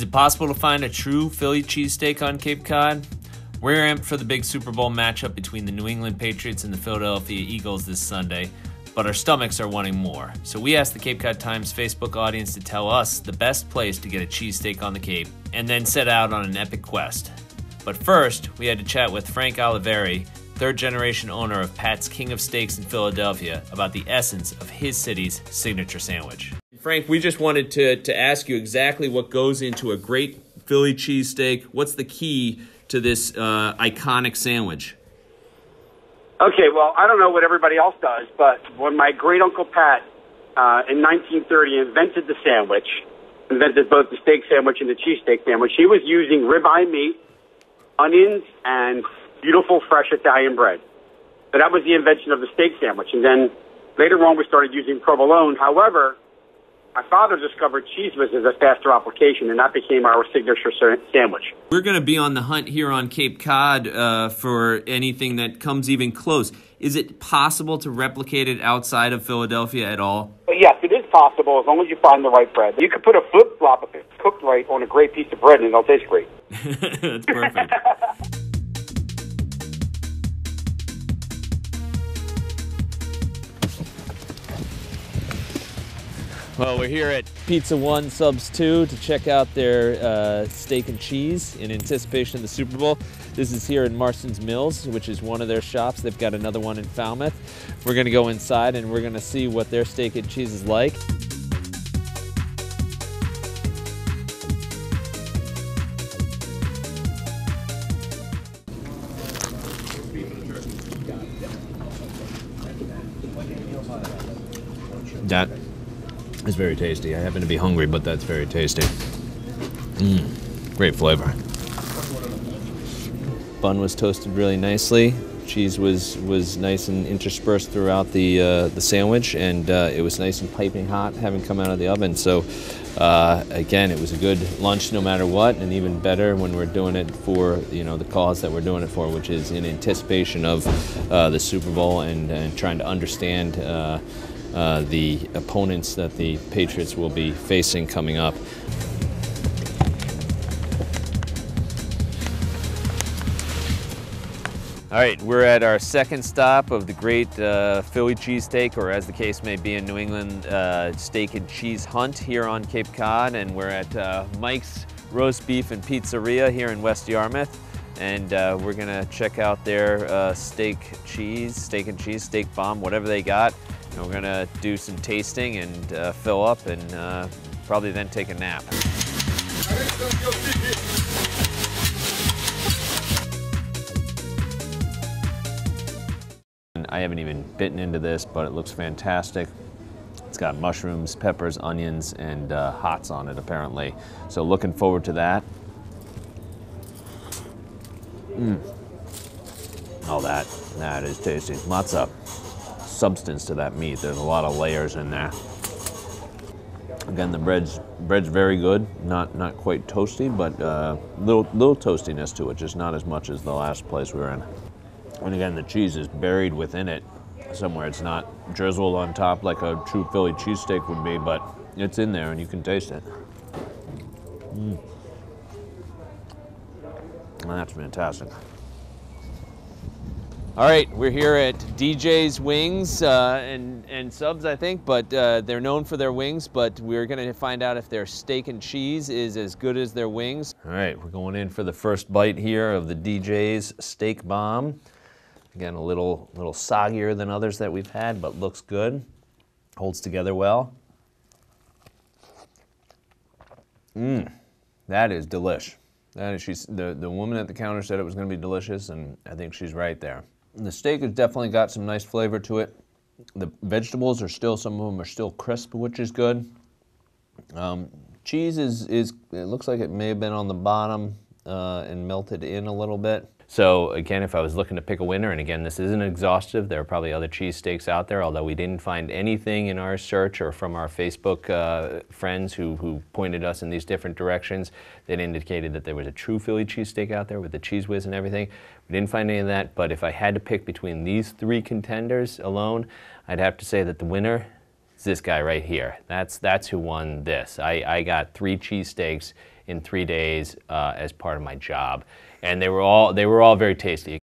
it possible to find a true Philly cheesesteak on Cape Cod? We're amped for the big Super Bowl matchup between the New England Patriots and the Philadelphia Eagles this Sunday, but our stomachs are wanting more. So we asked the Cape Cod Times Facebook audience to tell us the best place to get a cheesesteak on the Cape, and then set out on an epic quest. But first, we had to chat with Frank Oliveri, third-generation owner of Pat's King of Steaks in Philadelphia, about the essence of his city's signature sandwich. Frank, we just wanted to ask you exactly what goes into a great Philly cheesesteak. What's the key to this iconic sandwich? Okay, well, I don't know what everybody else does, but when my great-uncle Pat in 1930 invented the sandwich, invented both the steak sandwich and the cheesesteak sandwich, he was using ribeye meat, onions, and beautiful fresh Italian bread. So that was the invention of the steak sandwich. And then later on we started using provolone. However, my father discovered cheese whiz as a faster application, and that became our signature sandwich. We're going to be on the hunt here on Cape Cod for anything that comes even close. Is it possible to replicate it outside of Philadelphia at all? Yes, it is possible as long as you find the right bread. You could put a flip-flop if it's cooked right on a great piece of bread, and it'll taste great. That's perfect. Well, we're here at Pizza 1 Subs 2 to check out their steak and cheese in anticipation of the Super Bowl. This is here in Marston's Mills, which is one of their shops. They've got another one in Falmouth. We're gonna go inside and we're gonna see what their steak and cheese is like. That is very tasty. I happen to be hungry, but that's very tasty. Great flavor. Bun was toasted really nicely. Cheese was nice and interspersed throughout the sandwich, and it was nice and piping hot having come out of the oven. So again, it was a good lunch no matter what, and even better when we're doing it for the cause that we're doing it for, which is in anticipation of the Super Bowl and trying to understand the opponents that the Patriots will be facing coming up. All right, we're at our second stop of the great Philly cheesesteak, or as the case may be in New England, steak and cheese hunt here on Cape Cod, and we're at Mike's Roast Beef and Pizzeria here in West Yarmouth, and we're gonna check out their steak and cheese, steak bomb, whatever they got. And we're gonna do some tasting and fill up and probably then take a nap. I haven't even bitten into this, but it looks fantastic. It's got mushrooms, peppers, onions, and hots on it apparently. So looking forward to that. Oh, that is tasty. Lots of substance to that meat. There's a lot of layers in there. Again, the bread's very good. Not quite toasty, but little toastiness to it, just not as much as the last place we were in. And again, the cheese is buried within it somewhere. It's not drizzled on top like a true Philly cheesesteak would be, but it's in there and you can taste it. That's fantastic. All right, we're here at DJ's Wings and Subs, I think, but they're known for their wings, but we're gonna find out if their steak and cheese is as good as their wings. All right, we're going in for the first bite here of the DJ's Steak Bomb. Again, a little soggier than others that we've had, but looks good. Holds together well. That is delish. That is, the woman at the counter said it was gonna be delicious, and I think she's right there. The steak has definitely got some nice flavor to it. The vegetables are still, some of them are still crisp, which is good. Cheese it looks like it may have been on the bottom and melted in a little bit. So again, if I was looking to pick a winner, and again, this isn't exhaustive, there are probably other cheesesteaks out there, although we didn't find anything in our search or from our Facebook friends who pointed us in these different directions that indicated that there was a true Philly cheesesteak out there with the cheese whiz and everything. We didn't find any of that, but if I had to pick between these three contenders alone, I'd have to say that the winner is this guy right here. That's who won this. I got 3 cheesesteaks in 3 days as part of my job. And they were all very tasty.